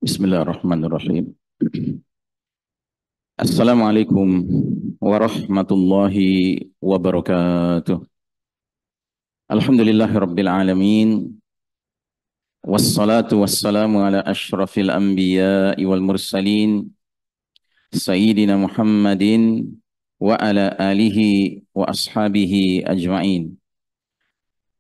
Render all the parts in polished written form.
Bismillahirrahmanirrahim. Assalamualaikum warahmatullahi wabarakatuh. Alhamdulillahirabbil alamin. Wassalatu wassalamu ala asyrafil anbiya'i wal mursalin sayyidina Muhammadin wa ala alihi wa ashabihi ajma'in.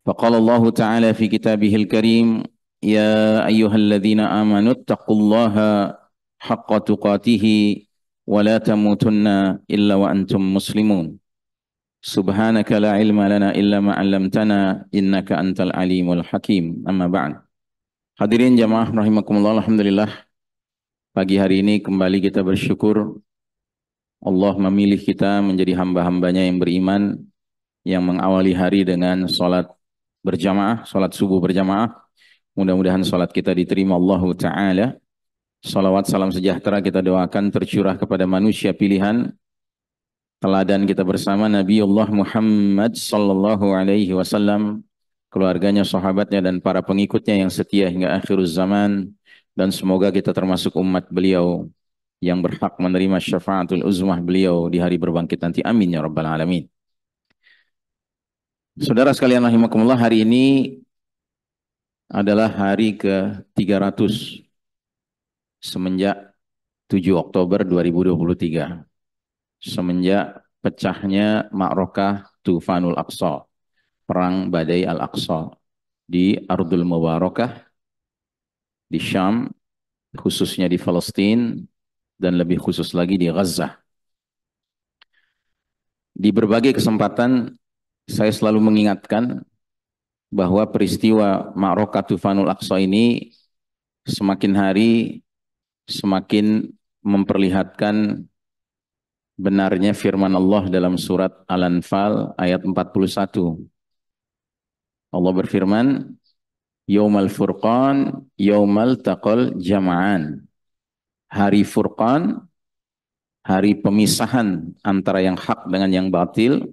Faqala Allah Ta'ala fi kitabihil karim, ya ayyuhalladzina amanu taqullaha haqqa tuqatih wa la tamutunna illa wa antum muslimun. Subhanaka la ilma lana illa ma 'allamtana innaka antal alimul hakim. Amma ba'd. Hadirin jamaah rahimakumullah, alhamdulillah pagi hari ini kembali kita bersyukur Allah memilih kita menjadi hamba-hambanya yang beriman, yang mengawali hari dengan salat berjamaah, salat subuh berjamaah. Mudah-mudahan salat kita diterima Allah Ta'ala. Salawat salam sejahtera kita doakan tercurah kepada manusia pilihan, teladan kita bersama Nabiullah Muhammad sallallahu alaihi wasallam, keluarganya, sahabatnya dan para pengikutnya yang setia hingga akhir zaman, dan semoga kita termasuk umat beliau yang berhak menerima syafaatul uzmah beliau di hari berbangkit nanti. Amin ya rabbal alamin. Saudara sekalian rahimakumullah, hari ini adalah hari ke-300 semenjak 7 Oktober 2023. Semenjak pecahnya Ma'rakah Tufanul Aqsa, perang Badai Al-Aqsa di Ardul Mubarakah, di Syam, khususnya di Palestina, dan lebih khusus lagi di Gaza. Di berbagai kesempatan saya selalu mengingatkan bahwa peristiwa Ma'rakah Tufanul Aqsa ini semakin hari semakin memperlihatkan benarnya firman Allah dalam surat Al-Anfal ayat 41. Allah berfirman, Yaumal Furqan, Yaumal Taqal Jama'an. Hari Furqan, hari pemisahan antara yang hak dengan yang batil,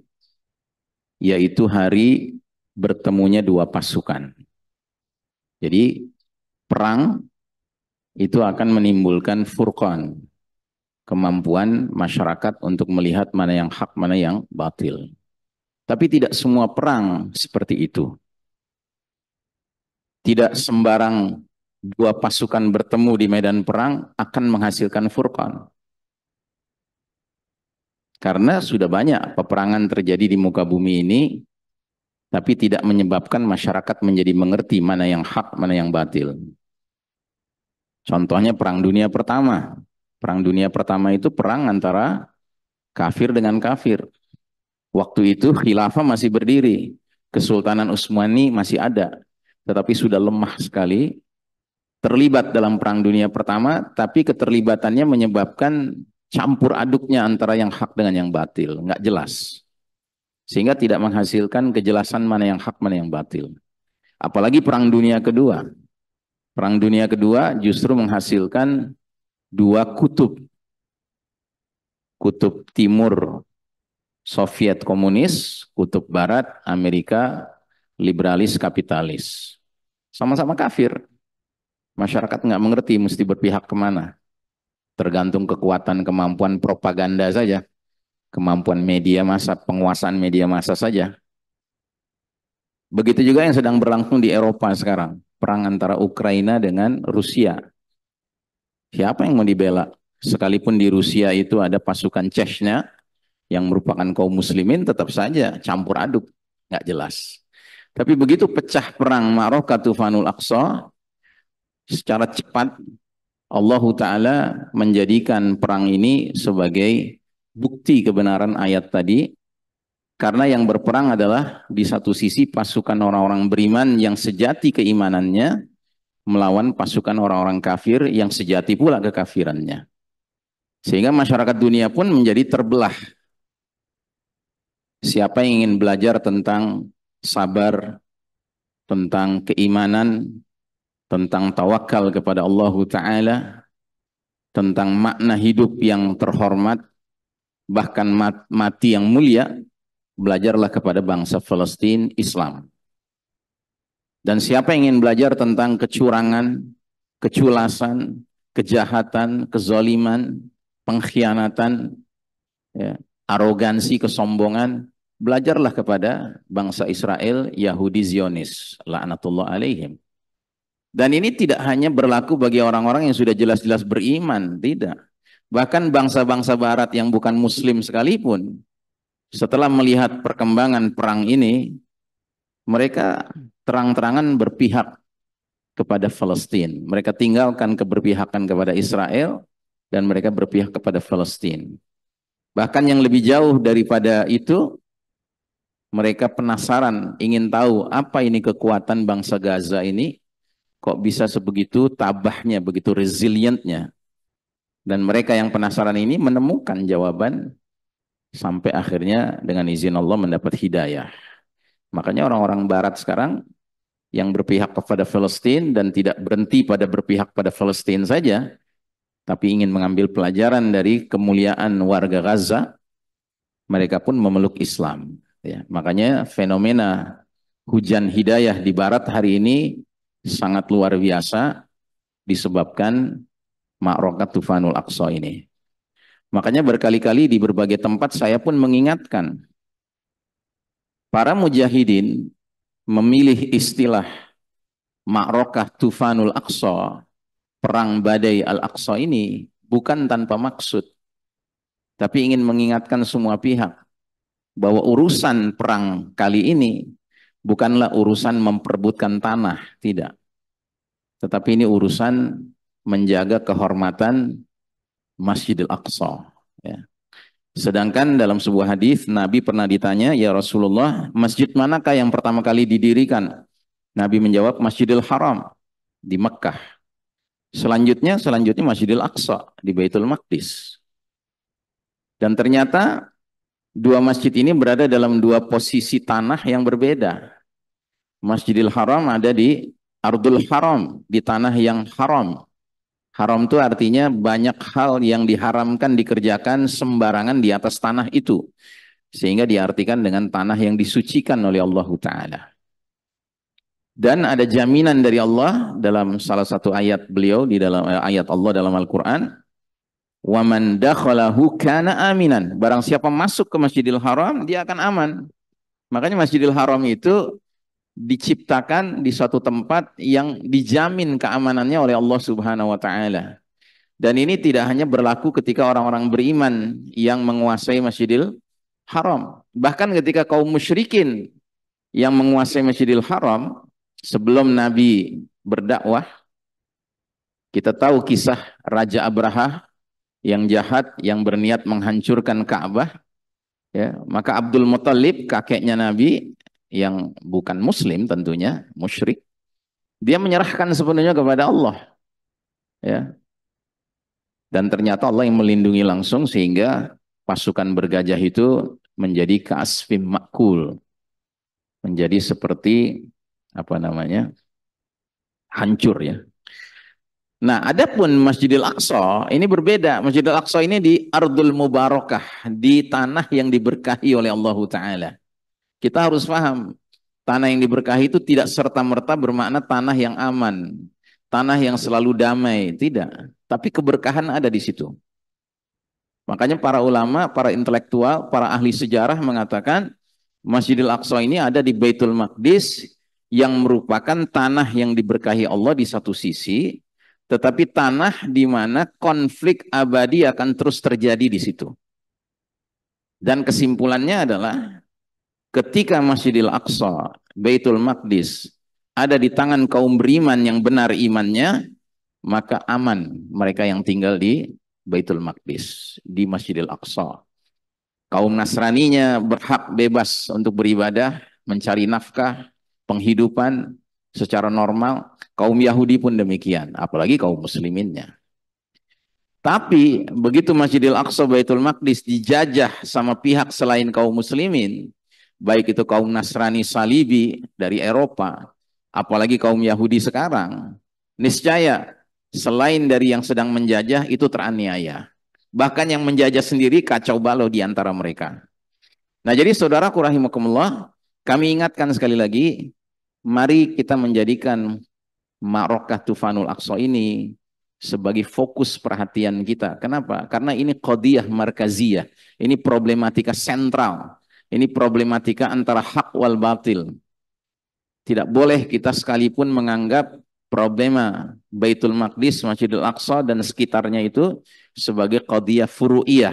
yaitu hari bertemunya dua pasukan. Jadi perang itu akan menimbulkan furqan, kemampuan masyarakat untuk melihat mana yang hak, mana yang batil. Tapi tidak semua perang seperti itu. Tidak sembarang dua pasukan bertemu di medan perang akan menghasilkan furqan. Karena sudah banyak peperangan terjadi di muka bumi ini, tapi tidak menyebabkan masyarakat menjadi mengerti mana yang hak, mana yang batil. Contohnya Perang Dunia Pertama. Perang Dunia Pertama itu perang antara kafir dengan kafir. Waktu itu khilafah masih berdiri, Kesultanan Utsmani masih ada, tetapi sudah lemah sekali. Terlibat dalam Perang Dunia Pertama, tapi keterlibatannya menyebabkan campur aduknya antara yang hak dengan yang batil, nggak jelas. Sehingga tidak menghasilkan kejelasan mana yang hak, mana yang batil. Apalagi Perang Dunia Kedua. Perang Dunia Kedua justru menghasilkan dua kutub. Kutub timur Soviet komunis, kutub barat Amerika liberalis kapitalis. Sama-sama kafir. Masyarakat nggak mengerti mesti berpihak kemana. Tergantung kekuatan kemampuan propaganda saja. Kemampuan media massa, penguasaan media massa saja. Begitu juga yang sedang berlangsung di Eropa sekarang. Perang antara Ukraina dengan Rusia. Siapa yang mau dibela? Sekalipun di Rusia itu ada pasukan Chechnya yang merupakan kaum muslimin, tetap saja campur aduk, nggak jelas. Tapi begitu pecah perang Ma'rakah Tufanul Aqsa, secara cepat Allah Ta'ala menjadikan perang ini sebagai bukti kebenaran ayat tadi, karena yang berperang adalah di satu sisi pasukan orang-orang beriman yang sejati keimanannya melawan pasukan orang-orang kafir yang sejati pula kekafirannya. Sehingga masyarakat dunia pun menjadi terbelah. Siapa yang ingin belajar tentang sabar, tentang keimanan, tentang tawakal kepada Allah Ta'ala, tentang makna hidup yang terhormat, bahkan mati yang mulia, belajarlah kepada bangsa Palestina Islam. Dan siapa yang ingin belajar tentang kecurangan, keculasan, kejahatan, kezaliman, pengkhianatan, ya, arogansi, kesombongan. Belajarlah kepada bangsa Israel, Yahudi Zionis, laknatullah alaihim. Dan ini tidak hanya berlaku bagi orang-orang yang sudah jelas-jelas beriman, tidak. Bahkan bangsa-bangsa barat yang bukan muslim sekalipun, setelah melihat perkembangan perang ini, mereka terang-terangan berpihak kepada Palestina. Mereka tinggalkan keberpihakan kepada Israel dan mereka berpihak kepada Palestina. Bahkan yang lebih jauh daripada itu, mereka penasaran, ingin tahu apa ini kekuatan bangsa Gaza ini, kok bisa sebegitu tabahnya, begitu resilientnya. Dan mereka yang penasaran ini menemukan jawaban sampai akhirnya dengan izin Allah mendapat hidayah. Makanya orang-orang barat sekarang yang berpihak kepada Palestina dan tidak berhenti pada berpihak pada Palestina saja, tapi ingin mengambil pelajaran dari kemuliaan warga Gaza, mereka pun memeluk Islam. Ya, makanya fenomena hujan hidayah di barat hari ini sangat luar biasa disebabkan Ma'rakatul Tufanul Aqsa ini. Makanya berkali-kali di berbagai tempat saya pun mengingatkan para mujahidin memilih istilah Ma'rakah Tufanul Aqsa, perang badai Al-Aqsa ini bukan tanpa maksud, tapi ingin mengingatkan semua pihak bahwa urusan perang kali ini bukanlah urusan memperebutkan tanah, tidak. Tetapi ini urusan menjaga kehormatan Masjidil Aqsa. Ya. Sedangkan dalam sebuah hadis Nabi pernah ditanya, ya Rasulullah, masjid manakah yang pertama kali didirikan? Nabi menjawab, Masjidil Haram di Mekkah. Selanjutnya Masjidil Aqsa di Baitul Maqdis. Dan ternyata dua masjid ini berada dalam dua posisi tanah yang berbeda. Masjidil Haram ada di Ardul Haram, di tanah yang haram. Haram itu artinya banyak hal yang diharamkan dikerjakan sembarangan di atas tanah itu. Sehingga diartikan dengan tanah yang disucikan oleh Allah Ta'ala. Dan ada jaminan dari Allah dalam salah satu ayat beliau, di dalam ayat Allah dalam Al-Quran, وَمَنْ دَخَلَهُ كَانَ آمِنًا. Barang siapa masuk ke Masjidil Haram, dia akan aman. Makanya Masjidil Haram itu diciptakan di suatu tempat yang dijamin keamanannya oleh Allah Subhanahu wa Ta'ala. Dan ini tidak hanya berlaku ketika orang-orang beriman yang menguasai Masjidil Haram. Bahkan ketika kaum musyrikin yang menguasai Masjidil Haram, sebelum Nabi berdakwah, kita tahu kisah Raja Abraha yang jahat, yang berniat menghancurkan Ka'bah. Ya, maka Abdul Muthalib, kakeknya Nabi, yang bukan muslim tentunya, musyrik, dia menyerahkan sepenuhnya kepada Allah. Ya. Dan ternyata Allah yang melindungi langsung sehingga pasukan bergajah itu menjadi ka'asfim ma'kul. Menjadi seperti apa namanya? Hancur ya. Nah, adapun Masjidil Aqsa ini berbeda. Masjidil Aqsa ini di Ardul Mubarakah, di tanah yang diberkahi oleh Allah Ta'ala. Kita harus paham, tanah yang diberkahi itu tidak serta-merta bermakna tanah yang aman, tanah yang selalu damai, tidak. Tapi keberkahan ada di situ. Makanya para ulama, para intelektual, para ahli sejarah mengatakan Masjidil Aqsa ini ada di Baitul Maqdis yang merupakan tanah yang diberkahi Allah di satu sisi, tetapi tanah di mana konflik abadi akan terus terjadi di situ. Dan kesimpulannya adalah ketika Masjidil Aqsa, Baitul Maqdis ada di tangan kaum beriman yang benar imannya, maka aman mereka yang tinggal di Baitul Maqdis, di Masjidil Aqsa. Kaum Nasraninya berhak bebas untuk beribadah, mencari nafkah, penghidupan secara normal. Kaum Yahudi pun demikian, apalagi kaum musliminnya. Tapi begitu Masjidil Aqsa, Baitul Maqdis dijajah sama pihak selain kaum muslimin, baik itu kaum Nasrani Salibi dari Eropa, apalagi kaum Yahudi sekarang, niscaya selain dari yang sedang menjajah itu teraniaya. Bahkan yang menjajah sendiri kacau balau di antara mereka. Nah, jadi saudaraku rahimakumullah, kami ingatkan sekali lagi, mari kita menjadikan Ma'rakah Tufanul Aqsa ini sebagai fokus perhatian kita. Kenapa? Karena ini qadiyah markaziyah. Ini problematika sentral. Ini problematika antara hak wal batil. Tidak boleh kita sekalipun menganggap problema Baitul Maqdis, Masjidil Aqsa dan sekitarnya itu sebagai qadiyah furu'iyah,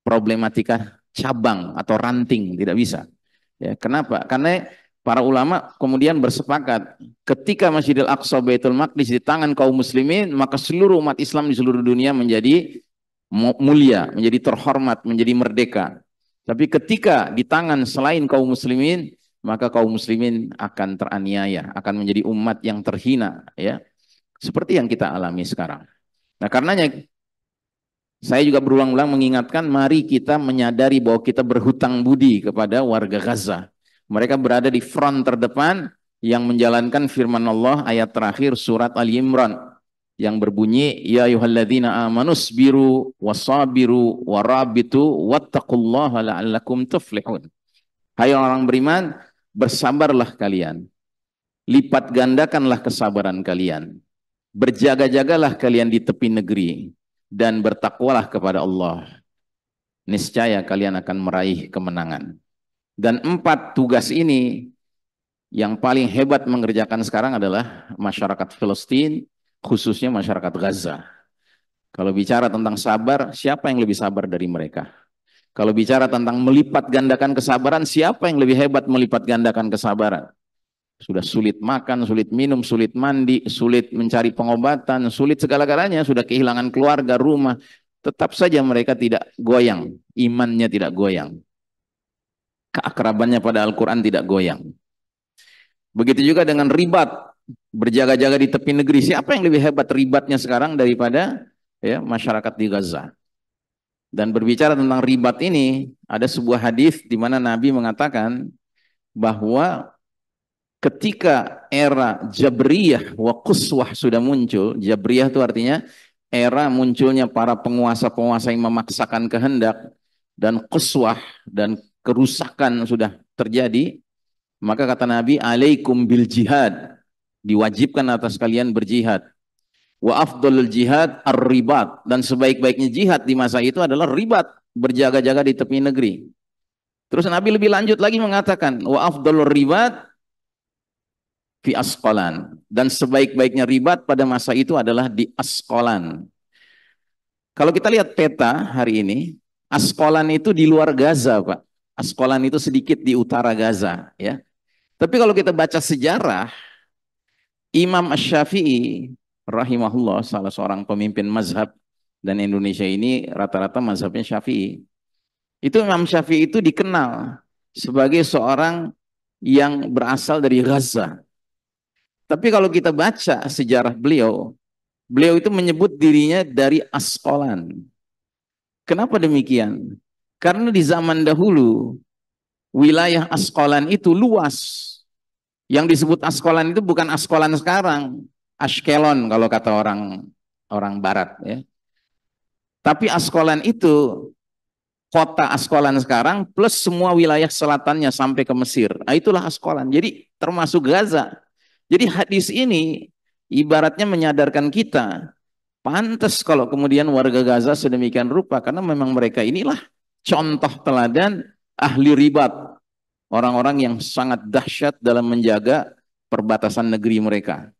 problematika cabang atau ranting, tidak bisa. Ya, kenapa? Karena para ulama kemudian bersepakat ketika Masjidil Aqsa Baitul Maqdis di tangan kaum muslimin, maka seluruh umat Islam di seluruh dunia menjadi mulia, menjadi terhormat, menjadi merdeka. Tapi ketika di tangan selain kaum muslimin, maka kaum muslimin akan teraniaya, akan menjadi umat yang terhina, ya. Seperti yang kita alami sekarang. Nah, karenanya saya juga berulang-ulang mengingatkan, mari kita menyadari bahwa kita berhutang budi kepada warga Gaza. Mereka berada di front terdepan yang menjalankan firman Allah ayat terakhir surat Ali Imran yang berbunyi, ya ayyuhalladzina amanus biru wasabiru warabitu wattaqullaha la'allakum tuflihun. Hai orang beriman, bersabarlah kalian, lipat gandakanlah kesabaran kalian, berjaga-jagalah kalian di tepi negeri, dan bertakwalah kepada Allah. Niscaya kalian akan meraih kemenangan. Dan 4 tugas ini yang paling hebat mengerjakan sekarang adalah masyarakat Palestina, khususnya masyarakat Gaza. Kalau bicara tentang sabar, siapa yang lebih sabar dari mereka? Kalau bicara tentang melipat gandakan kesabaran, siapa yang lebih hebat melipat gandakan kesabaran? Sudah sulit makan, sulit minum, sulit mandi, sulit mencari pengobatan, sulit segala-galanya, sudah kehilangan keluarga, rumah. Tetap saja mereka tidak goyang, imannya tidak goyang. Keakrabannya pada Al-Quran tidak goyang. Begitu juga dengan ribat, berjaga-jaga di tepi negeri. Siapa yang lebih hebat ribatnya sekarang daripada ya masyarakat di Gaza? Dan berbicara tentang ribat ini, ada sebuah hadis di mana Nabi mengatakan bahwa ketika era Jabriyah wa Quswah sudah muncul, Jabriyah itu artinya era munculnya para penguasa-penguasa yang memaksakan kehendak, dan Quswah dan kerusakan sudah terjadi, maka kata Nabi, alaikum bil jihad, diwajibkan atas kalian berjihad. Wa afdalul jihad ar-ribat, dan sebaik-baiknya jihad di masa itu adalah ribat, berjaga-jaga di tepi negeri. Terus Nabi lebih lanjut lagi mengatakan, wa afdalur ribat fi Asqalan, dan sebaik-baiknya ribat pada masa itu adalah di Asqalan. Kalau kita lihat peta hari ini, Asqalan itu di luar Gaza, Pak. Asqalan itu sedikit di utara Gaza, ya. Tapi kalau kita baca sejarah, Imam Asy-Syafi'i rahimahullah, salah seorang pemimpin mazhab, dan Indonesia ini rata-rata mazhabnya Syafi'i. Itu Imam Syafi'i itu dikenal sebagai seorang yang berasal dari Gaza. Tapi kalau kita baca sejarah beliau, beliau itu menyebut dirinya dari Asqalan. Kenapa demikian? Karena di zaman dahulu wilayah Asqalan itu luas. Yang disebut Asqalan itu bukan Asqalan sekarang, Ashkelon kalau kata orang orang barat, ya. Tapi Asqalan itu kota Asqalan sekarang plus semua wilayah selatannya sampai ke Mesir. Nah, itulah Asqalan. Jadi termasuk Gaza. Jadi hadis ini ibaratnya menyadarkan kita, pantas kalau kemudian warga Gaza sedemikian rupa, karena memang mereka inilah contoh teladan ahli ribat, orang-orang yang sangat dahsyat dalam menjaga perbatasan negeri mereka.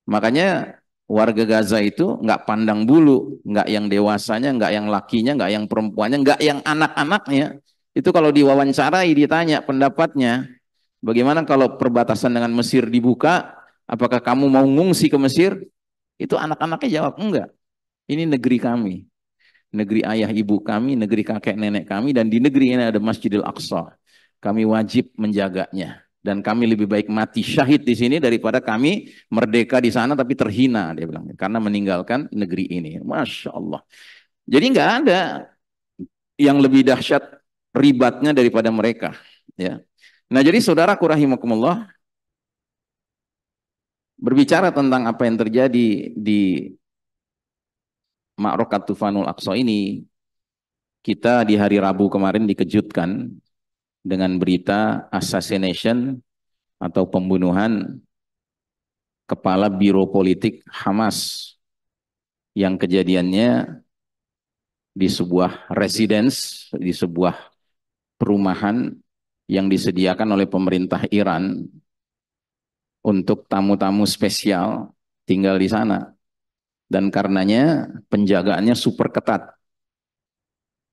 Makanya warga Gaza itu nggak pandang bulu, nggak yang dewasanya, nggak yang lakinya, nggak yang perempuannya, nggak yang anak-anaknya. Itu kalau diwawancarai ditanya pendapatnya, bagaimana kalau perbatasan dengan Mesir dibuka, apakah kamu mau ngungsi ke Mesir? Itu anak-anaknya jawab, enggak. Ini negeri kami, negeri ayah ibu kami, negeri kakek nenek kami, dan di negeri ini ada Masjidil Aqsa. Kami wajib menjaganya. Dan kami lebih baik mati syahid di sini daripada kami merdeka di sana tapi terhina, dia bilang, karena meninggalkan negeri ini. Masya Allah. Jadi nggak ada yang lebih dahsyat ribatnya daripada mereka. Ya. Nah, jadi saudaraku rahimakumullah, berbicara tentang apa yang terjadi di Ma'rakat Tufanul Aqsa ini, kita di hari Rabu kemarin dikejutkan dengan berita assassination atau pembunuhan kepala biro politik Hamas yang kejadiannya di sebuah residence, di sebuah perumahan yang disediakan oleh pemerintah Iran untuk tamu-tamu spesial tinggal di sana. Dan karenanya penjagaannya super ketat.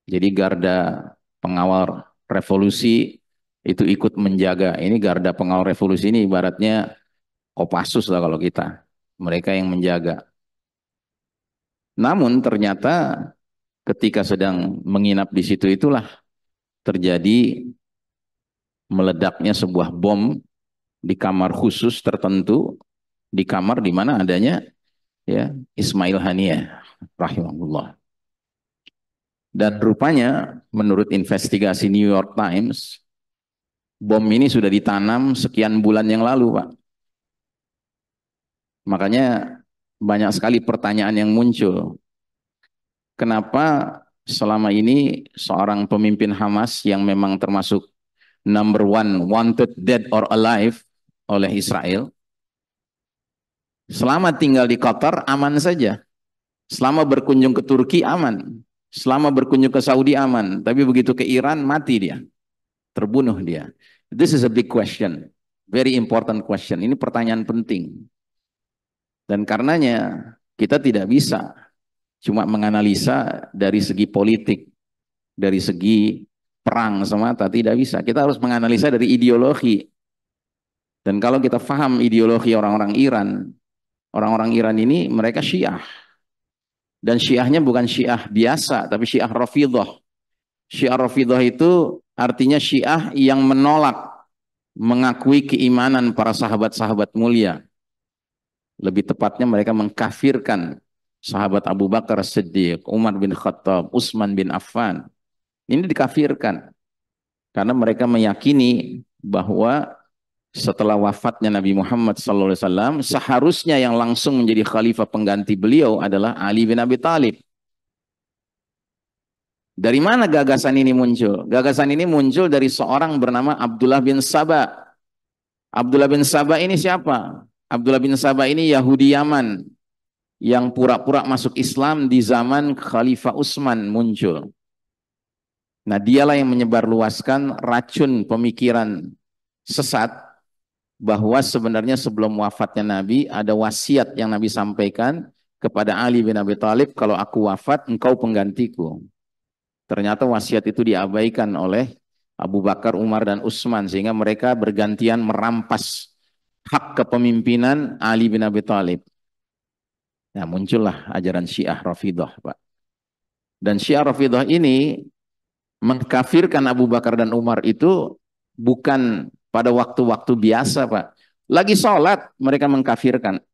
Jadi garda pengawal revolusi itu ikut menjaga. Ini garda pengawal revolusi ini ibaratnya Kopassus lah kalau kita. Mereka yang menjaga. Namun ternyata ketika sedang menginap di situ itulah terjadi meledaknya sebuah bom di kamar khusus tertentu, di kamar di mana adanya ya Ismail Haniyah rahimahullah. Dan rupanya menurut investigasi New York Times, bom ini sudah ditanam sekian bulan yang lalu, Pak. Makanya banyak sekali pertanyaan yang muncul. Kenapa selama ini seorang pemimpin Hamas yang memang termasuk number one wanted dead or alive oleh Israel, selama tinggal di Qatar aman saja, selama berkunjung ke Turki aman, selama berkunjung ke Saudi aman, tapi begitu ke Iran mati dia, terbunuh dia. This is a big question, very important question. Ini pertanyaan penting, dan karenanya kita tidak bisa cuma menganalisa dari segi politik, dari segi perang semata, tidak bisa. Kita harus menganalisa dari ideologi. Dan kalau kita paham ideologi orang-orang Iran ini mereka Syiah. Dan Syiahnya bukan Syiah biasa, tapi Syiah Rafidhah. Syiah Rafidhah itu artinya Syiah yang menolak mengakui keimanan para sahabat-sahabat mulia. Lebih tepatnya mereka mengkafirkan sahabat Abu Bakar Siddiq, Umar bin Khattab, Utsman bin Affan. Ini dikafirkan karena mereka meyakini bahwa setelah wafatnya Nabi Muhammad SAW, seharusnya yang langsung menjadi khalifah pengganti beliau adalah Ali bin Abi Thalib. Dari mana gagasan ini muncul? Gagasan ini muncul dari seorang bernama Abdullah bin Saba. Abdullah bin Saba ini siapa? Abdullah bin Saba ini Yahudi Yaman yang pura-pura masuk Islam di zaman Khalifah Utsman muncul. Nah, dialah yang menyebarluaskan racun pemikiran sesat bahwa sebenarnya sebelum wafatnya Nabi ada wasiat yang Nabi sampaikan kepada Ali bin Abi Thalib, kalau aku wafat engkau penggantiku. Ternyata wasiat itu diabaikan oleh Abu Bakar, Umar dan Utsman sehingga mereka bergantian merampas hak kepemimpinan Ali bin Abi Thalib. Nah, muncullah ajaran Syiah Rafidhah, Pak. Dan Syiah Rafidhah ini mengkafirkan Abu Bakar dan Umar itu bukan pada waktu-waktu biasa, Pak. Lagi sholat mereka mengkafirkan.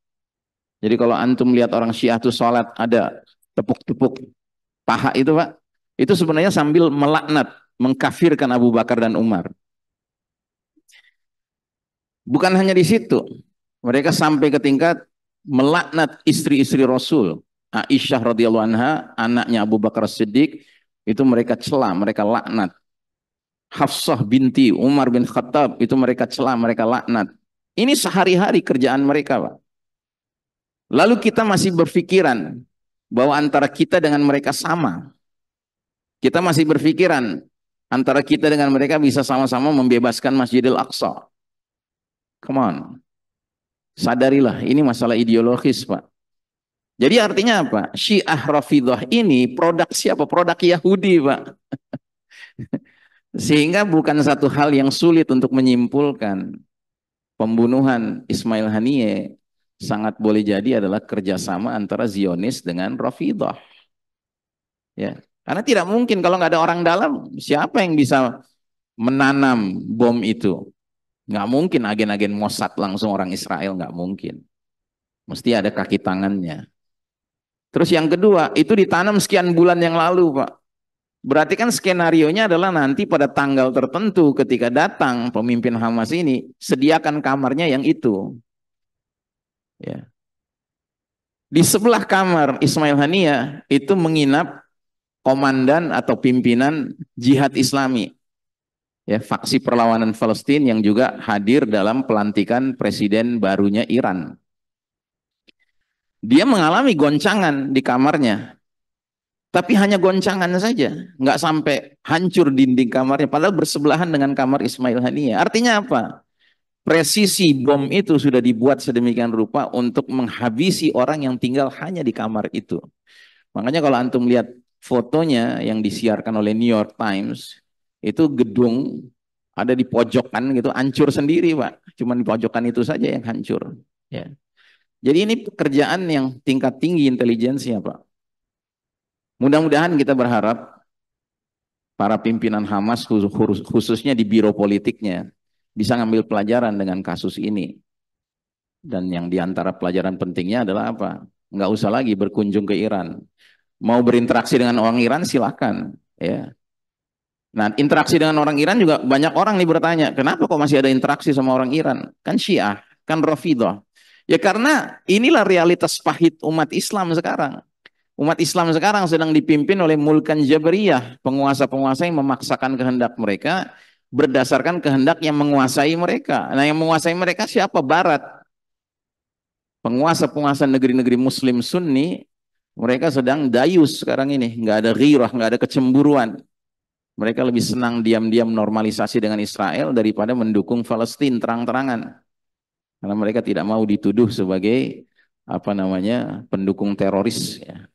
Jadi kalau antum lihat orang Syiah itu sholat ada tepuk-tepuk paha itu, Pak, itu sebenarnya sambil melaknat, mengkafirkan Abu Bakar dan Umar. Bukan hanya di situ, mereka sampai ke tingkat melaknat istri-istri Rasul. Aisyah radhiyallahu anha, anaknya Abu Bakar Siddiq, itu mereka cela, mereka laknat. Hafsah binti Umar bin Khattab itu mereka cela, mereka laknat. Ini sehari-hari kerjaan mereka, Pak. Lalu kita masih berpikiran bahwa antara kita dengan mereka sama. Kita masih berpikiran antara kita dengan mereka bisa sama-sama membebaskan Masjidil Aqsa. Come on. Sadarilah, ini masalah ideologis, Pak. Jadi artinya apa? Syiah Rafidhah ini produk siapa? Produk Yahudi, Pak. Sehingga bukan satu hal yang sulit untuk menyimpulkan pembunuhan Ismail Haniyeh sangat boleh jadi adalah kerjasama antara Zionis dengan Rafidhah. Ya, karena tidak mungkin kalau nggak ada orang dalam, siapa yang bisa menanam bom itu? Nggak mungkin agen-agen Mossad langsung orang Israel, nggak mungkin. Mesti ada kaki tangannya. Terus yang kedua, itu ditanam sekian bulan yang lalu, Pak. Berarti kan skenarionya adalah nanti pada tanggal tertentu ketika datang pemimpin Hamas ini, sediakan kamarnya yang itu. Ya. Di sebelah kamar Ismail Haniyah itu menginap komandan atau pimpinan Jihad Islami. Ya, faksi perlawanan Palestina yang juga hadir dalam pelantikan presiden barunya Iran. Dia mengalami goncangan di kamarnya, tapi hanya goncangan saja, nggak sampai hancur dinding kamarnya, padahal bersebelahan dengan kamar Ismail Haniyah. Artinya apa? Presisi bom itu sudah dibuat sedemikian rupa untuk menghabisi orang yang tinggal hanya di kamar itu. Makanya kalau antum lihat fotonya yang disiarkan oleh New York Times, itu gedung ada di pojokan gitu, hancur sendiri, Pak. Cuman di pojokan itu saja yang hancur. Ya. Jadi ini pekerjaan yang tingkat tinggi intelijensinya, Pak. Mudah-mudahan kita berharap para pimpinan Hamas khususnya di biro politiknya bisa ngambil pelajaran dengan kasus ini. Dan yang diantara pelajaran pentingnya adalah apa? Nggak usah lagi berkunjung ke Iran. Mau berinteraksi dengan orang Iran silakan, ya. Nah, interaksi dengan orang Iran juga banyak orang nih bertanya, kenapa kok masih ada interaksi sama orang Iran? Kan Syiah, kan Rafidhah. Ya karena inilah realitas pahit umat Islam sekarang. Umat Islam sekarang sedang dipimpin oleh Mulkan Jabariyah, penguasa-penguasa yang memaksakan kehendak mereka berdasarkan kehendak yang menguasai mereka. Nah, yang menguasai mereka siapa? Barat. Penguasa-penguasa negeri-negeri Muslim Sunni, mereka sedang dayus sekarang ini, nggak ada ghirah, nggak ada kecemburuan. Mereka lebih senang diam-diam normalisasi dengan Israel daripada mendukung Palestina terang-terangan. Karena mereka tidak mau dituduh sebagai apa namanya pendukung teroris, ya.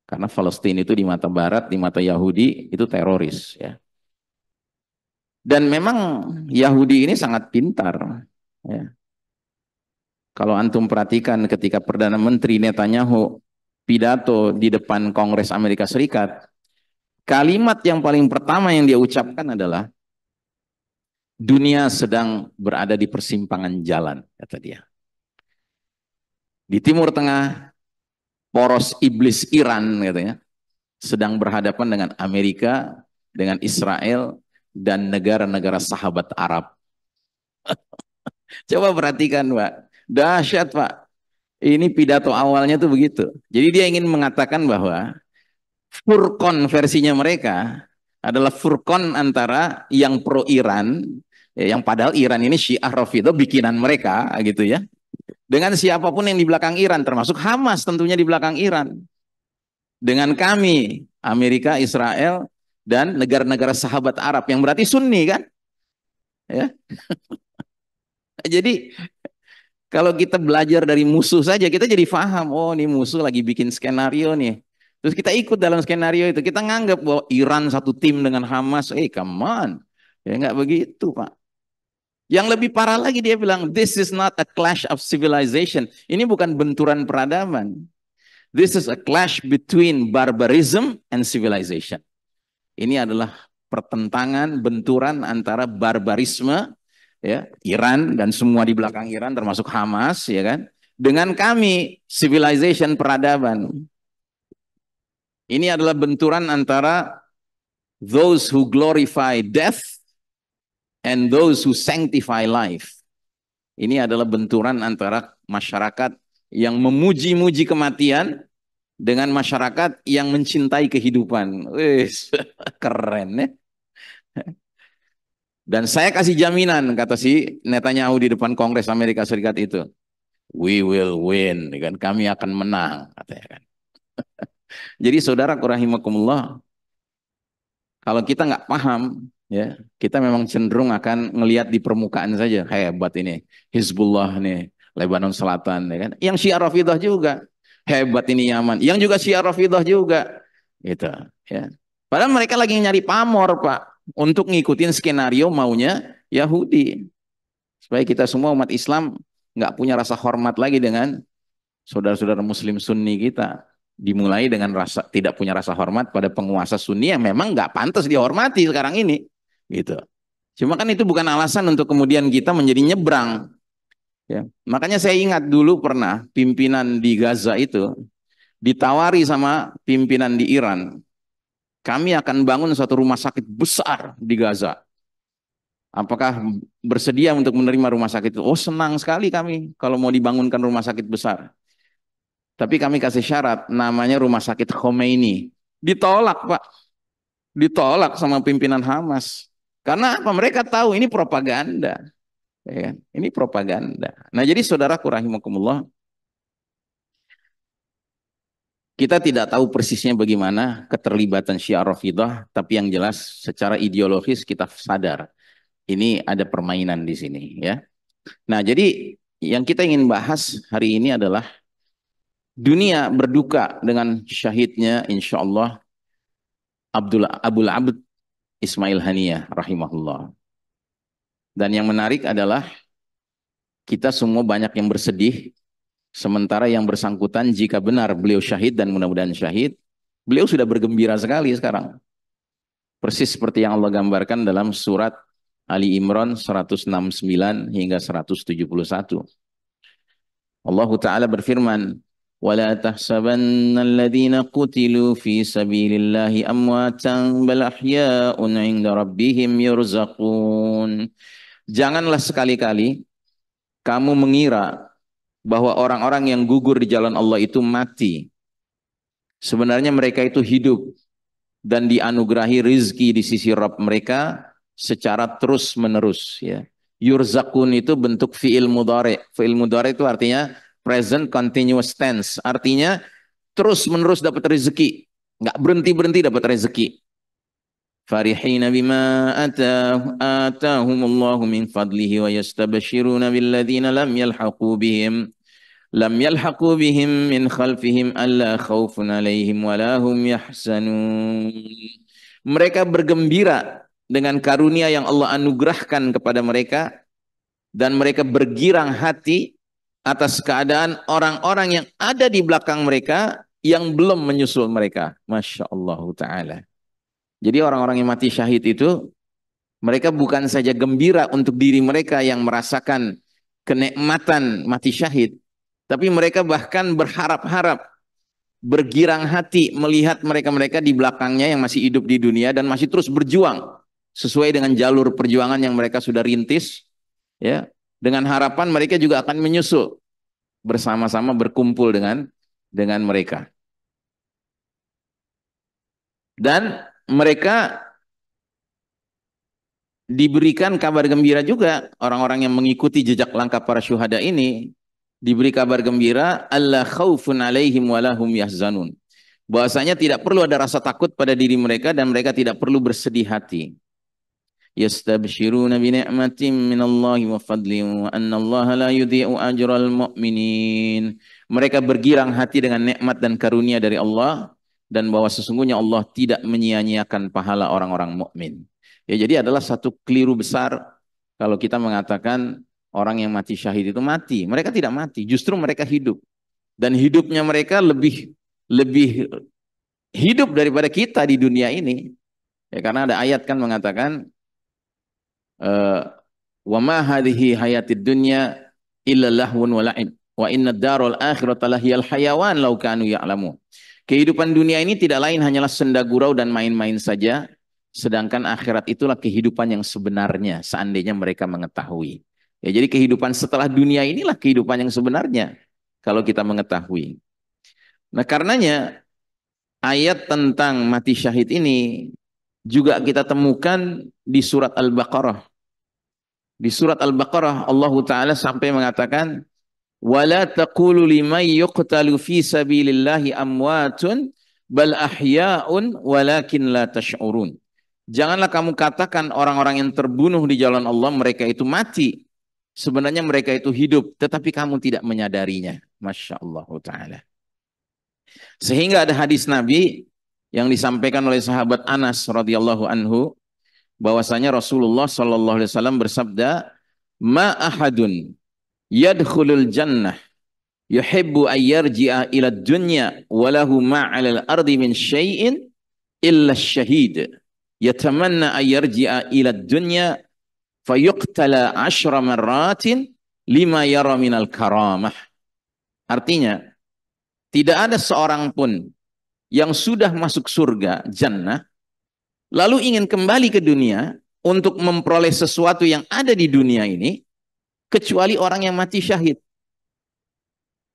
Karena Palestina itu di mata Barat, di mata Yahudi itu teroris, ya. Dan memang Yahudi ini sangat pintar, ya. Kalau antum perhatikan ketika Perdana Menteri Netanyahu pidato di depan Kongres Amerika Serikat, kalimat yang paling pertama yang dia ucapkan adalah dunia sedang berada di persimpangan jalan, kata dia. Di Timur Tengah, poros iblis Iran, katanya, sedang berhadapan dengan Amerika, dengan Israel, dan negara-negara sahabat Arab. Coba perhatikan, Pak. Dahsyat, Pak. Ini pidato awalnya tuh begitu. Jadi dia ingin mengatakan bahwa Furqon versinya mereka adalah Furqon antara yang pro Iran, ya, yang padahal Iran ini Syiah Rafidhah bikinan mereka, gitu ya. Dengan siapapun yang di belakang Iran, termasuk Hamas tentunya di belakang Iran. Dengan kami, Amerika, Israel, dan negara-negara sahabat Arab, yang berarti Sunni kan? Ya. Jadi kalau kita belajar dari musuh saja, kita jadi paham, oh ini musuh lagi bikin skenario nih. Terus kita ikut dalam skenario itu, kita nganggap bahwa Iran satu tim dengan Hamas, come on. Ya nggak begitu, Pak. Yang lebih parah lagi dia bilang, this is not a clash of civilization. Ini bukan benturan peradaban. This is a clash between barbarism and civilization. Ini adalah pertentangan, benturan antara barbarisme, ya, Iran dan semua di belakang Iran termasuk Hamas, ya kan, dengan kami civilization peradaban. Ini adalah benturan antara those who glorify death and those who sanctify life. Ini adalah benturan antara masyarakat yang memuji-muji kematian dengan masyarakat yang mencintai kehidupan. Wih, keren ya. Dan saya kasih jaminan, kata si Netanyahu di depan Kongres Amerika Serikat itu, we will win, kan, kami akan menang, katanya kan. Jadi saudara rahimakumullah, kalau kita nggak paham, ya, kita memang cenderung akan ngelihat di permukaan saja, hebat ini Hizbullah nih, Lebanon Selatan, ya kan. Yang Syiah Rafidhah juga, hebat ini Yaman. Yang juga Syiah Rafidhah juga, gitu, ya. Padahal mereka lagi nyari pamor, Pak, untuk ngikutin skenario maunya Yahudi. Supaya kita semua umat Islam nggak punya rasa hormat lagi dengan saudara-saudara Muslim Sunni kita. Dimulai dengan rasa tidak punya rasa hormat pada penguasa Sunni yang memang nggak pantas dihormati sekarang ini, gitu. Cuma kan itu bukan alasan untuk kemudian kita menjadi nyebrang. Ya. Makanya saya ingat dulu pernah pimpinan di Gaza itu ditawari sama pimpinan di Iran, kami akan bangun satu rumah sakit besar di Gaza. Apakah bersedia untuk menerima rumah sakit itu? Oh, senang sekali kami kalau mau dibangunkan rumah sakit besar. Tapi kami kasih syarat, namanya rumah sakit Khomeini. Ditolak, Pak. Ditolak sama pimpinan Hamas. Karena apa? Mereka tahu ini propaganda. Ya kan? Ini propaganda. Nah, jadi saudaraku rahimakumullah, Kita tidak tahu persisnya bagaimana keterlibatan Syiah Rafidhah, tapi yang jelas secara ideologis kita sadar ini ada permainan di sini, ya. Nah, jadi yang kita ingin bahas hari ini adalah dunia berduka dengan syahidnya insya Allah Abul Abd Ismail Haniyah rahimahullah. Dan yang menarik adalah kita semua banyak yang bersedih, sementara yang bersangkutan jika benar beliau syahid dan mudah-mudahan syahid, beliau sudah bergembira sekali sekarang. Persis seperti yang Allah gambarkan dalam surat Ali Imran 169 hingga 171. Allah Ta'ala berfirman, وَلَا تَحْسَبَنَّ الَّذِينَ قُتِلُوا فِي سَبِيلِ اللَّهِ أَمْوَاتًا بَلْ أَحْيَاءٌ عِنْدَ رَبِّهِمْ يُرْزَقُونَ. Janganlah sekali-kali kamu mengira bahwa orang-orang yang gugur di jalan Allah itu mati. Sebenarnya mereka itu hidup dan dianugerahi rizki di sisi Rabb mereka secara terus menerus, ya. Yurzakun itu bentuk fi'il mudhari. Fi'il mudhari itu artinya present continuous tense, artinya terus menerus dapat rezeki, nggak berhenti berhenti dapat rezeki. Farihina bima atahumullahu min fadlihi wa yastabshiruna billadzina lam yalhaqu bihim min khalfihim alla khaufun alaihim walahum yahzanun. Mereka bergembira dengan karunia yang Allah anugerahkan kepada mereka dan mereka bergirang hati atas keadaan orang-orang yang ada di belakang mereka yang belum menyusul mereka. Masya Allah Ta'ala. Jadi orang-orang yang mati syahid itu mereka bukan saja gembira untuk diri mereka yang merasakan kenikmatan mati syahid, tapi mereka bahkan berharap-harap, bergirang hati melihat mereka-mereka di belakangnya yang masih hidup di dunia dan masih terus berjuang sesuai dengan jalur perjuangan yang mereka sudah rintis, ya. Dengan harapan mereka juga akan menyusul bersama-sama berkumpul dengan mereka. Dan mereka diberikan kabar gembira juga, orang-orang yang mengikuti jejak langkah para syuhada ini diberi kabar gembira, alla khaufun alaihim walahum yahzanun. Bahwasanya tidak perlu ada rasa takut pada diri mereka dan mereka tidak perlu bersedih hati. Yastabshiruna bi ni'matin minallahi wa fadlin wa annallaha la yudhi'u ajral mu'minin. Mereka bergirang hati dengan nikmat dan karunia dari Allah dan bahwa sesungguhnya Allah tidak menyia-nyiakan pahala orang-orang mukmin. Ya, jadi adalah satu keliru besar kalau kita mengatakan orang yang mati syahid itu mati. Mereka tidak mati, justru mereka hidup. Dan hidupnya mereka lebih hidup daripada kita di dunia ini. Ya, karena ada ayat kan mengatakan wa ma hadhihi hayatid dunya illa lahwun wa la'ib wa inna ad-daral akhirata lahiyal hayawan law kanu ya'lamu. Kehidupan dunia ini tidak lain hanyalah senda gurau dan main-main saja, sedangkan akhirat itulah kehidupan yang sebenarnya seandainya mereka mengetahui. Ya, jadi kehidupan setelah dunia inilah kehidupan yang sebenarnya kalau kita mengetahui. Nah, karenanya ayat tentang mati syahid ini juga kita temukan di surat Al-Baqarah. Di surat Al-Baqarah Allah Ta'ala sampai mengatakan, wala taqulu liman yuqtalu fi sabilillahi amwatun bal ahya'un walakin la tash'urun. Janganlah kamu katakan orang-orang yang terbunuh di jalan Allah mereka itu mati. Sebenarnya mereka itu hidup, tetapi kamu tidak menyadarinya. Masya Allah Ta'ala. Sehingga ada hadis Nabi yang disampaikan oleh sahabat Anas radhiyallahu anhu, bahwasanya Rasulullah sallallahu alaihi wasallam bersabda, "Ma ahadun yadkhulul jannah yuhibbu an yarji'a ila dunya wa lahu ma 'alal ardi min syai'in illa syahid yatamanna an yarji'a ila dunya fayuqtala 10 marratin lima yara minal karamah." Artinya, tidak ada seorang pun yang sudah masuk surga, jannah, lalu ingin kembali ke dunia untuk memperoleh sesuatu yang ada di dunia ini, kecuali orang yang mati syahid.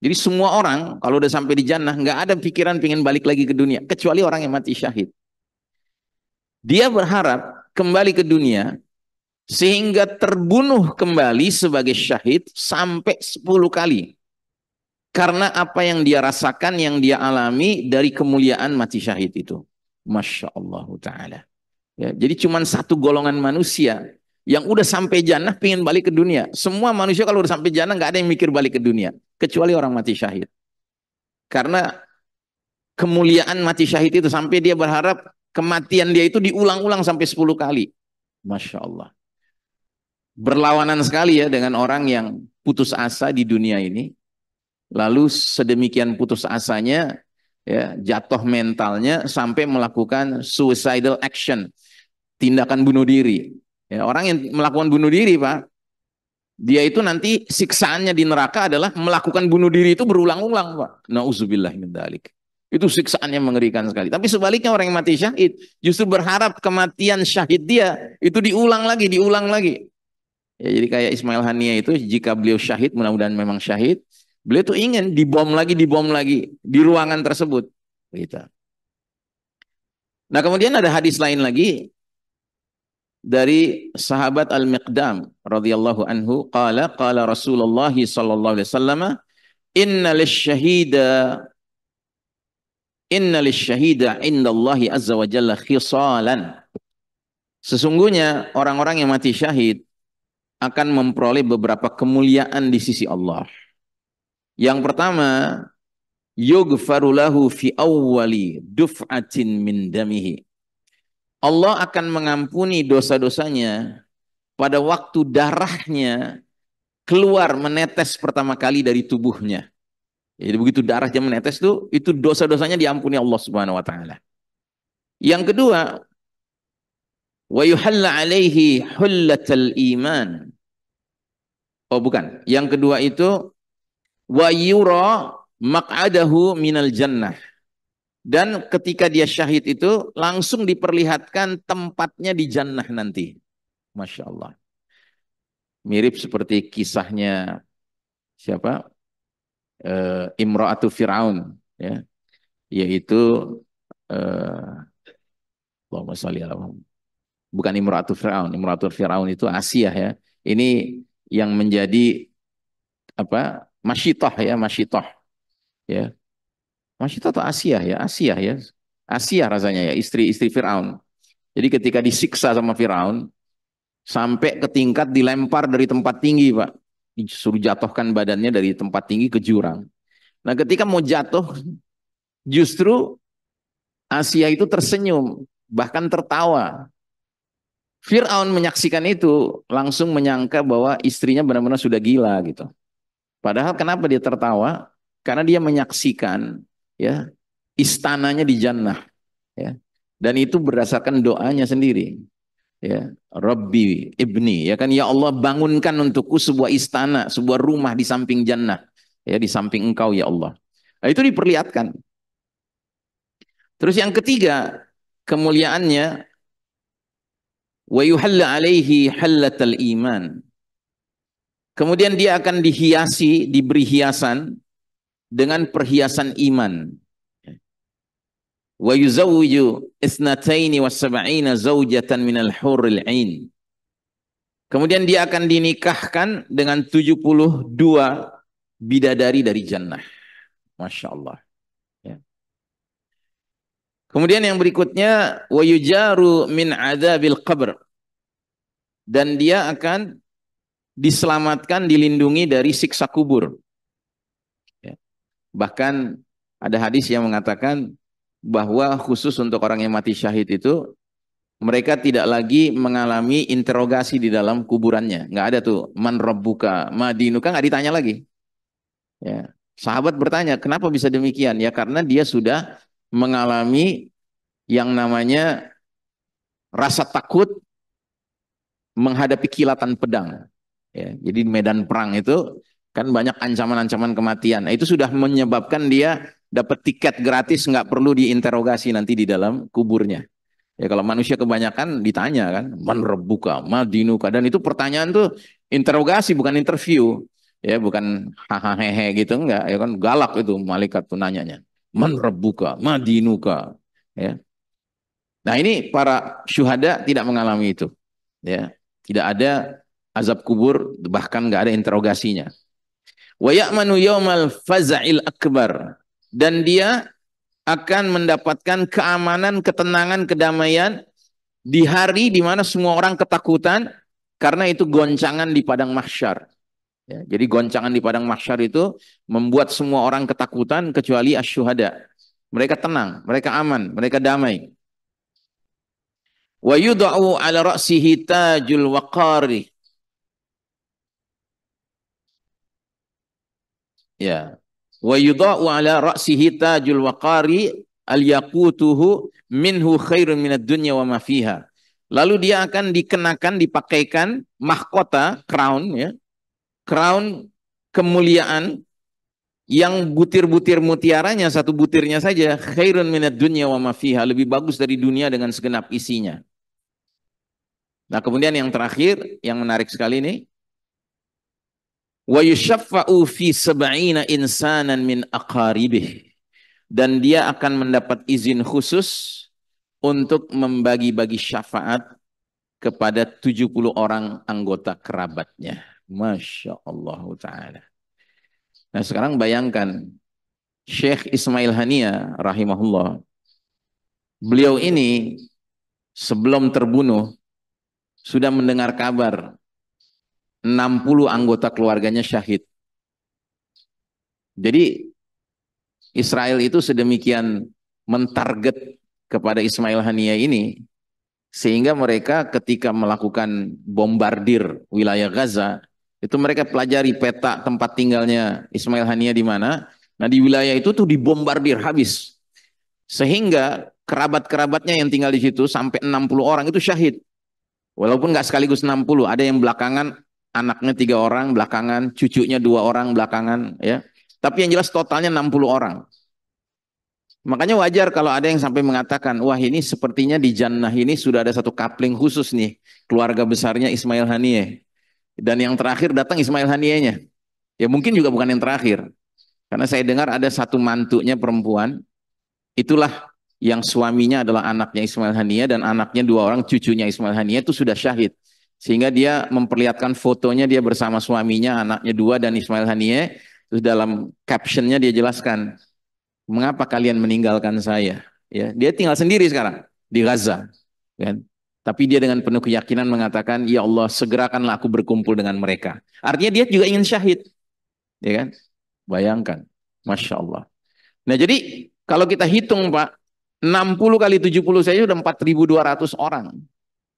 Jadi semua orang kalau udah sampai di jannah nggak ada pikiran pengen balik lagi ke dunia, kecuali orang yang mati syahid. Dia berharap kembali ke dunia sehingga terbunuh kembali sebagai syahid sampai 10 kali. Karena apa yang dia rasakan, yang dia alami dari kemuliaan mati syahid itu. Masya Allah Ta'ala. Ya, jadi cuma satu golongan manusia yang udah sampai jannah pengen balik ke dunia. Semua manusia kalau udah sampai jannah nggak ada yang mikir balik ke dunia. Kecuali orang mati syahid. Karena kemuliaan mati syahid itu sampai dia berharap kematian dia itu diulang-ulang sampai 10 kali. Masya Allah. Berlawanan sekali ya dengan orang yang putus asa di dunia ini. Lalu sedemikian putus asanya, ya, jatuh mentalnya sampai melakukan suicidal action, tindakan bunuh diri. Ya, orang yang melakukan bunuh diri, Pak, dia itu nanti siksaannya di neraka adalah melakukan bunuh diri itu berulang-ulang, Pak. Nauzubillah min dzalik. Itu siksaannya mengerikan sekali. Tapi sebaliknya orang yang mati syahid justru berharap kematian syahid dia itu diulang lagi, diulang lagi. Ya, jadi kayak Ismail Haniah itu jika beliau syahid, mudah-mudahan memang syahid, beliau tuh ingin dibom lagi di ruangan tersebut. Gitu. Nah kemudian ada hadis lain lagi dari sahabat Al-Miqdam radhiyallahu anhu, qala Rasulullah sallallahu alaihi wasallam, inna lisyahida indallahi azza wa jalla khisalan. Sesungguhnya orang-orang yang mati syahid akan memperoleh beberapa kemuliaan di sisi Allah. Yang pertama, yughfaru lahu fi awwali duf'atin min damihi. Allah akan mengampuni dosa-dosanya pada waktu darahnya keluar menetes pertama kali dari tubuhnya. Jadi begitu darahnya menetes itu dosa-dosanya diampuni Allah Subhanahu wa taala. Yang kedua, wa yuhalla alaihi hullatal iman. Oh bukan. Yang kedua itu wa yura maq'adahu minal jannah. Dan ketika dia syahid itu langsung diperlihatkan tempatnya di jannah nanti. Masya Allah. Mirip seperti kisahnya siapa? Imra'atu Fir'aun. Ya. Yaitu Allahumma sholli ala Muhammad. Bukan Imra'atu Fir'aun. Imra'atu Fir'aun itu Asia ya. Ini yang menjadi apa? Masyitoh ya, Masyitoh. Ya. Masyitoh atau Asia ya? Asia ya. Asia rasanya ya, istri-istri Fir'aun. Jadi ketika disiksa sama Fir'aun, sampai ke tingkat dilempar dari tempat tinggi, Pak. Disuruh jatuhkan badannya dari tempat tinggi ke jurang. Nah ketika mau jatuh, justru Asia itu tersenyum, bahkan tertawa. Fir'aun menyaksikan itu, langsung menyangka bahwa istrinya benar-benar sudah gila gitu. Padahal kenapa dia tertawa? Karena dia menyaksikan ya istananya di jannah. Ya. Dan itu berdasarkan doanya sendiri. Ya, Rabbi ibni, ya kan, ya Allah bangunkan untukku sebuah istana, sebuah rumah di samping jannah, ya di samping engkau ya Allah. Nah, itu diperlihatkan. Terus yang ketiga, kemuliaannya wa yuhalla alaihi hallatal iman. Kemudian dia akan dihiasi, diberi hiasan dengan perhiasan iman. Wa yuzawwiju isnataini wa sab'ina zawjatan minal huril ain. Kemudian dia akan dinikahkan dengan 72 bidadari dari jannah. Masya Allah. Ya. Kemudian yang berikutnya, wa yujaru min adzabil qabr. Dan dia akan diselamatkan, dilindungi dari siksa kubur. Ya. Bahkan ada hadis yang mengatakan bahwa khusus untuk orang yang mati syahid itu, mereka tidak lagi mengalami interogasi di dalam kuburannya. Nggak ada tuh, man rabbuka, ma dinuka, nggak ditanya lagi. Ya. Sahabat bertanya, kenapa bisa demikian? Ya karena dia sudah mengalami yang namanya rasa takut menghadapi kilatan pedang. Ya, jadi di medan perang itu kan banyak ancaman-ancaman kematian. Nah, itu sudah menyebabkan dia dapat tiket gratis, nggak perlu diinterogasi nanti di dalam kuburnya. Ya kalau manusia kebanyakan ditanya kan, man rabbuka, ma dinuka, dan itu pertanyaan tuh interogasi bukan interview. Ya bukan hahaha gitu enggak, ya kan galak itu malaikat tuh nanyanya. Man rabbuka, ma dinuka. Ya. Nah, ini para syuhada tidak mengalami itu. Ya. Tidak ada azab kubur, bahkan nggak ada interogasinya. Wa ya'manu yaumal faza'il akbar, dan dia akan mendapatkan keamanan, ketenangan, kedamaian di hari di mana semua orang ketakutan, karena itu goncangan di padang mahsyar. Ya, jadi goncangan di padang mahsyar itu membuat semua orang ketakutan kecuali asyuhada. Mereka tenang, mereka aman, mereka damai. Wa yud'u ala ra'sihi tajul waqari. Ya. Wa yudha'u ala ra'sihi tajul waqari al-yaqutuhu minhu khairun minad dunya wa ma fiha. Lalu dia akan dikenakan, dipakaikan mahkota, crown, ya. Crown kemuliaan yang butir-butir mutiaranya, satu butirnya saja, khairun minad dunya wa ma fiha, lebih bagus dari dunia dengan segenap isinya. Nah, kemudian yang terakhir, yang menarik sekali ini, wa yushaffa'u fi sab'ina insanan min aqaribih, dan dia akan mendapat izin khusus untuk membagi-bagi syafaat kepada 70 orang anggota kerabatnya. Masya Allah Ta'ala. Nah, sekarang bayangkan Syekh Ismail Hania rahimahullah, beliau ini sebelum terbunuh sudah mendengar kabar 60 anggota keluarganya syahid. Jadi Israel itu sedemikian mentarget kepada Ismail Hania ini, sehingga mereka ketika melakukan bombardir wilayah Gaza, itu mereka pelajari peta tempat tinggalnya Ismail Hania di mana. Nah, di wilayah itu tuh dibombardir habis. Sehingga kerabat-kerabatnya yang tinggal di situ sampai 60 orang itu syahid. Walaupun nggak sekaligus 60, ada yang belakangan anaknya 3 orang, belakangan cucunya 2 orang, belakangan, ya. Tapi yang jelas totalnya 60 orang. Makanya wajar kalau ada yang sampai mengatakan, wah ini sepertinya di Jannah ini sudah ada satu kapling khusus nih, keluarga besarnya Ismail Haniyeh. Dan yang terakhir datang Ismail Haniyehnya. Ya mungkin juga bukan yang terakhir. Karena saya dengar ada satu mantunya perempuan, itulah yang suaminya adalah anaknya Ismail Haniyeh, dan anaknya 2 orang cucunya Ismail Haniyeh itu sudah syahid. Sehingga dia memperlihatkan fotonya dia bersama suaminya, anaknya 2 dan Ismail Haniyeh. Terus dalam captionnya dia jelaskan, mengapa kalian meninggalkan saya? Ya, dia tinggal sendiri sekarang di Gaza, kan? Tapi dia dengan penuh keyakinan mengatakan, ya Allah, segerakanlah aku berkumpul dengan mereka. Artinya dia juga ingin syahid, ya kan? Bayangkan, Masya Allah. Nah jadi kalau kita hitung Pak, 60 kali 70 saja sudah 4.200 orang.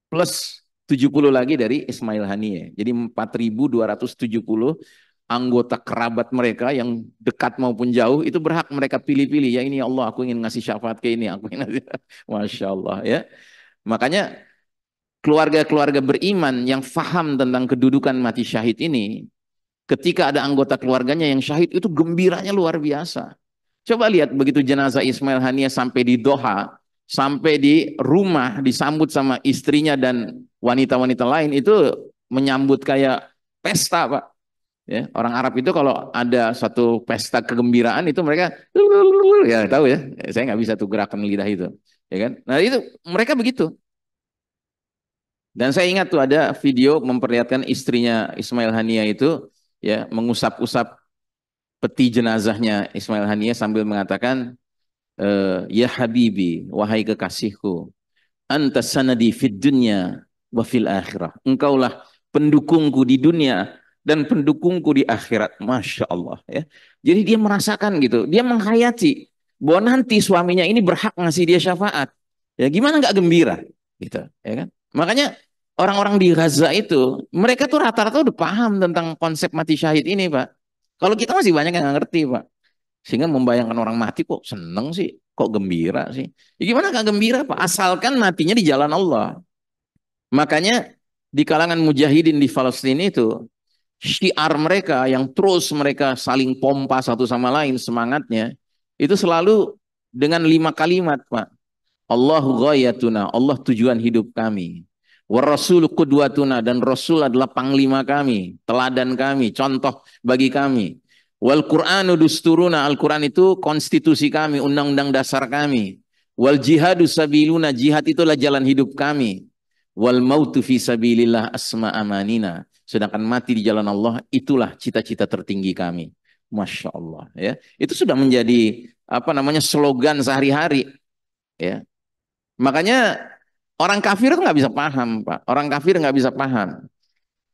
Plus 70 lagi dari Ismail Haniyeh. Jadi 4.270 anggota kerabat mereka yang dekat maupun jauh, itu berhak mereka pilih-pilih. Ya ini ya Allah, aku ingin ngasih syafaat ke ini. Aku ingin ngasih. Masya Allah ya. Makanya keluarga-keluarga beriman yang faham tentang kedudukan mati syahid ini, ketika ada anggota keluarganya yang syahid, itu gembiranya luar biasa. Coba lihat begitu jenazah Ismail Haniyeh sampai di Doha, sampai di rumah disambut sama istrinya dan wanita-wanita lain, itu menyambut kayak pesta Pak. Ya, orang Arab itu kalau ada satu pesta kegembiraan itu mereka ya tahu ya. Saya nggak bisa tuh gerakan lidah itu, ya kan? Nah itu mereka begitu. Dan saya ingat tuh ada video memperlihatkan istrinya Ismail Haniyeh itu ya mengusap-usap peti jenazahnya Ismail Haniyeh sambil mengatakan, ya Habibi, wahai kekasihku, anta sanadi fid dunya wa fil akhirah. Engkaulah pendukungku di dunia dan pendukungku di akhirat. Masya Allah ya. Jadi dia merasakan gitu, dia menghayati bahwa nanti suaminya ini berhak ngasih dia syafaat. Ya gimana nggak gembira gitu, ya kan? Makanya orang-orang di Gaza itu mereka tuh rata-rata udah paham tentang konsep mati syahid ini, Pak. Kalau kita masih banyak yang nggak ngerti, Pak. Sehingga membayangkan orang mati kok seneng sih, kok gembira sih. Ya gimana nggak gembira, Pak? Asalkan matinya di jalan Allah. Makanya di kalangan mujahidin di Palestina itu, syiar mereka yang terus mereka saling pompa satu sama lain semangatnya, itu selalu dengan 5 kalimat, Pak. Allahu ghayatuna, Allah tujuan hidup kami. Wa rasul qudwatuna, dan Rasul adalah panglima kami, teladan kami, contoh bagi kami. Wal Qur'anu dusturuna, Al-Quran itu konstitusi kami, undang-undang dasar kami. Wal jihadu sabiluna, jihad itulah jalan hidup kami. Wal mautu fi sabilillah asma amanina. sedangkan mati di jalan Allah itulah cita-cita tertinggi kami. Masya Allah ya. Itu sudah menjadi apa namanya slogan sehari-hari ya. Makanya orang kafir itu nggak bisa paham, Pak. Orang kafir nggak bisa paham.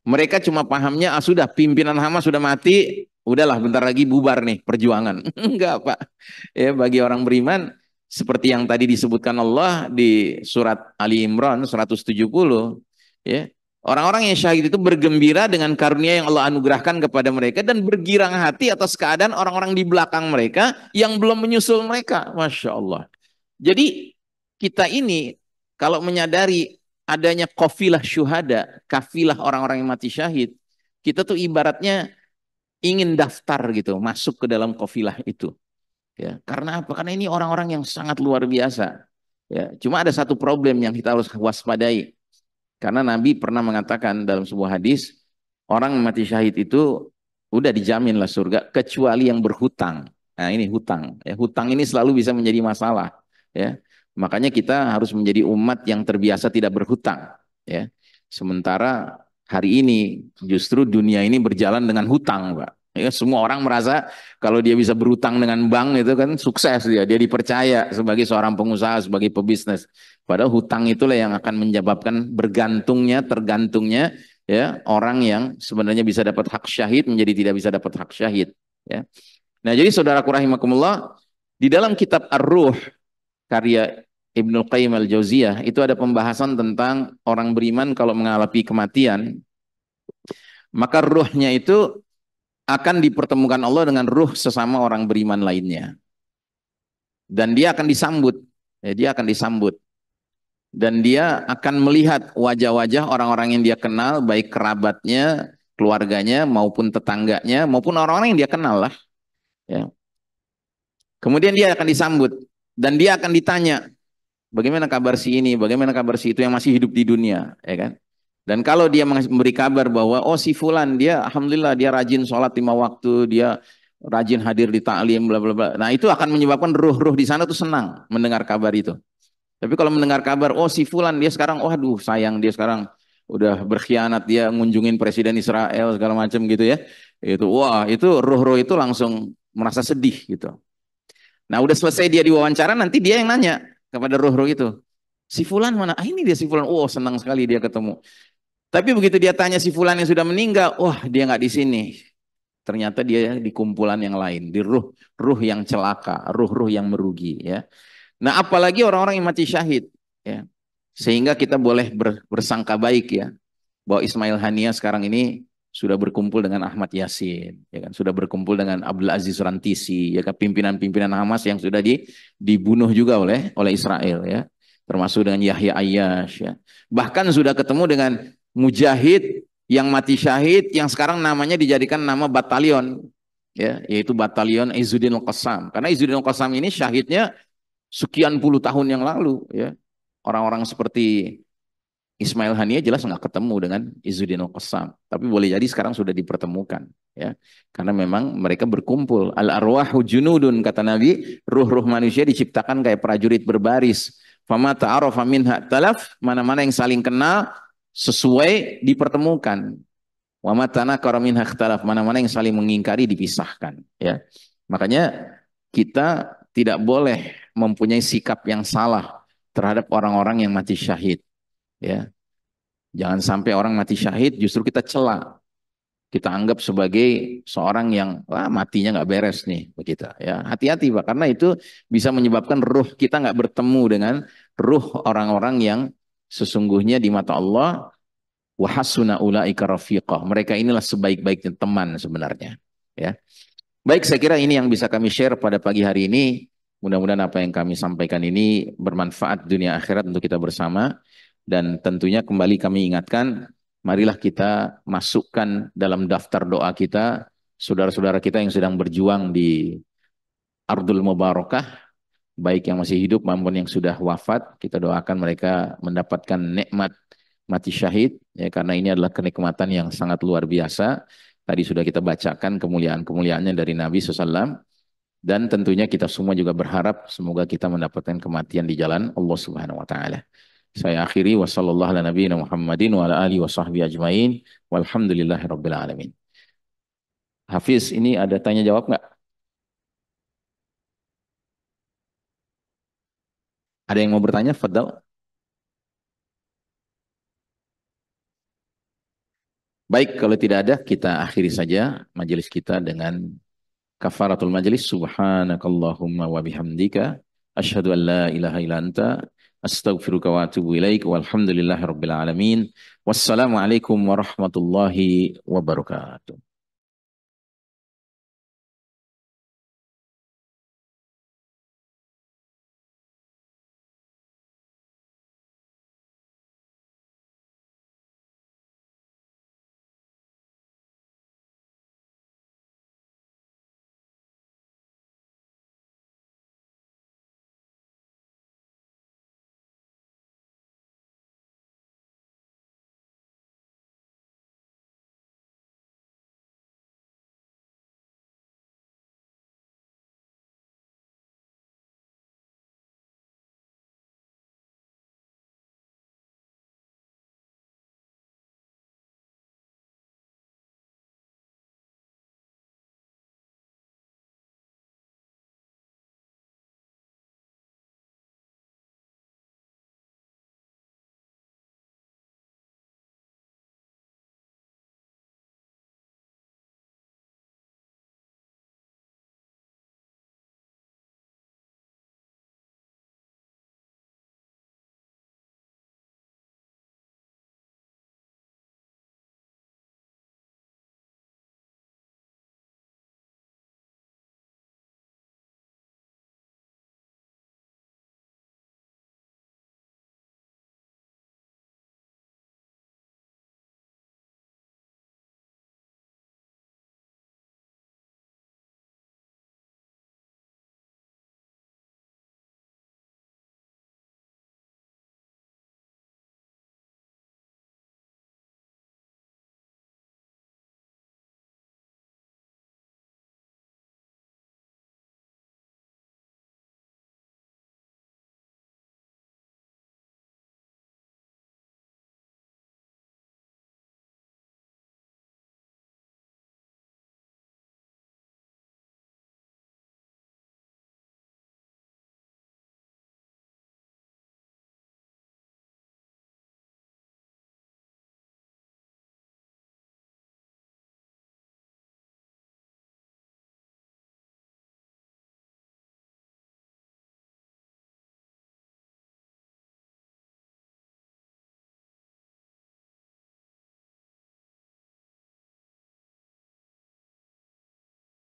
Mereka cuma pahamnya, ah sudah pimpinan Hamas sudah mati, udahlah bentar lagi bubar nih perjuangan. Enggak, Pak. Ya, bagi orang beriman, seperti yang tadi disebutkan Allah di surat Ali Imran 170, ya. Orang-orang yang syahid itu bergembira dengan karunia yang Allah anugerahkan kepada mereka dan bergirang hati atas keadaan orang-orang di belakang mereka yang belum menyusul mereka. Masya Allah. Jadi kita ini kalau menyadari adanya kafilah syuhada, kafilah orang-orang yang mati syahid, kita tuh ibaratnya ingin daftar gitu, masuk ke dalam kafilah itu. Ya, karena apa? Karena ini orang-orang yang sangat luar biasa. Ya, cuma ada satu problem yang kita harus waspadai. Karena Nabi pernah mengatakan dalam sebuah hadis, orang mati syahid itu udah dijamin lah surga kecuali yang berhutang. Nah, ini hutang. Ya, hutang ini selalu bisa menjadi masalah. Ya, makanya kita harus menjadi umat yang terbiasa tidak berhutang. Ya, sementara hari ini justru dunia ini berjalan dengan hutang, Pak. Ya, semua orang merasa kalau dia bisa berhutang dengan bank itu kan sukses dia dipercaya sebagai seorang pengusaha, sebagai pebisnis. Padahal hutang itulah yang akan menyebabkan bergantungnya, tergantungnya ya orang yang sebenarnya bisa dapat hak syahid menjadi tidak bisa dapat hak syahid. Ya. Nah jadi saudaraku rahimakumullah, di dalam kitab Ar-Ruh karya Ibnul Qayyim Al-Jauziyah itu ada pembahasan tentang orang beriman kalau mengalami kematian, maka ruhnya itu akan dipertemukan Allah dengan ruh sesama orang beriman lainnya. Dan dia akan disambut. Ya, dia akan disambut. Dan dia akan melihat wajah-wajah orang-orang yang dia kenal, baik kerabatnya, keluarganya, maupun tetangganya, maupun orang-orang yang dia kenal lah. Ya. Kemudian dia akan disambut. Dan dia akan ditanya, bagaimana kabar si ini, bagaimana kabar si itu yang masih hidup di dunia. Ya kan? Dan kalau dia memberi kabar bahwa oh si fulan dia alhamdulillah dia rajin sholat 5 waktu, dia rajin hadir di ta'lim bla bla bla. Nah, itu akan menyebabkan ruh-ruh di sana tuh senang mendengar kabar itu. Tapi kalau mendengar kabar oh si fulan dia sekarang oh aduh sayang dia sekarang udah berkhianat, dia ngunjungin presiden Israel segala macam gitu ya. Itu wah, itu ruh-ruh itu langsung merasa sedih gitu. Nah, udah selesai dia diwawancara nanti dia yang nanya kepada ruh-ruh itu. Si fulan mana? Ah ini dia si fulan. Oh, senang sekali dia ketemu. Tapi begitu dia tanya si fulan yang sudah meninggal, wah dia nggak di sini. Ternyata dia di kumpulan yang lain, di ruh yang celaka, ruh-ruh yang merugi. Ya. Nah apalagi orang-orang yang mati syahid. Ya. Sehingga kita boleh bersangka baik ya, bahwa Ismail Haniah sekarang ini sudah berkumpul dengan Ahmad Yasin, ya kan? Sudah berkumpul dengan Abdul Aziz Rantisi, ya kan? Pimpinan-pimpinan Hamas yang sudah dibunuh juga oleh Israel, ya. Termasuk dengan Yahya Ayyash, ya. Bahkan sudah ketemu dengan mujahid yang mati syahid yang sekarang namanya dijadikan nama batalion, ya, yaitu batalion Izzuddin Al-Qassam. Karena Izzuddin Al-Qassam ini syahidnya sekian puluh tahun yang lalu, ya. Orang-orang seperti Ismail Haniah jelas nggak ketemu dengan Izzuddin Al-Qassam, tapi boleh jadi sekarang sudah dipertemukan, ya, karena memang mereka berkumpul. Al arwahu junudun, kata Nabi, ruh-ruh manusia diciptakan kayak prajurit berbaris. Fama ta'arafa minha talaf, mana-mana yang saling kenal sesuai dipertemukan. Wa ma tanakara minha ikhtalaf, mana-mana yang saling mengingkari dipisahkan, ya. Makanya kita tidak boleh mempunyai sikap yang salah terhadap orang-orang yang mati syahid. Ya, jangan sampai orang mati syahid justru kita cela, kita anggap sebagai seorang yang wah matinya nggak beres nih begitu ya. Hati-hati Pak, karena itu bisa menyebabkan ruh kita nggak bertemu dengan ruh orang-orang yang sesungguhnya di mata Allah wa hasuna ulaika rafiqah, mereka inilah sebaik-baiknya teman sebenarnya, ya. Baik, saya kira ini yang bisa kami share pada pagi hari ini. Mudah-mudahan apa yang kami sampaikan ini bermanfaat dunia akhirat untuk kita bersama. Dan tentunya kembali kami ingatkan, marilah kita masukkan dalam daftar doa kita saudara-saudara kita yang sedang berjuang di Ardul Mubarakah, baik yang masih hidup maupun yang sudah wafat. Kita doakan mereka mendapatkan nikmat mati syahid, ya, karena ini adalah kenikmatan yang sangat luar biasa. Tadi sudah kita bacakan kemuliaan-kemuliaannya dari Nabi SAW. Dan tentunya kita semua juga berharap semoga kita mendapatkan kematian di jalan Allah Subhanahu wa Ta'ala. Saya akhiri wasallallahu ala nabiyina Muhammadin wa ala alihi wa sahbihi ajmain walhamdulillahi rabbil alamin. Hafiz, ini ada tanya jawab nggak? Ada yang mau bertanya? Fadal. Baik, kalau tidak ada, kita akhiri saja majelis kita dengan kafaratul majelis. Subhanakallahumma wa bihamdika. Asyhadu an la ilaha illa anta. Astaghfiruka wa atubu ilaik. Walhamdulillahi rabbil alamin. Wassalamualaikum warahmatullahi wabarakatuh.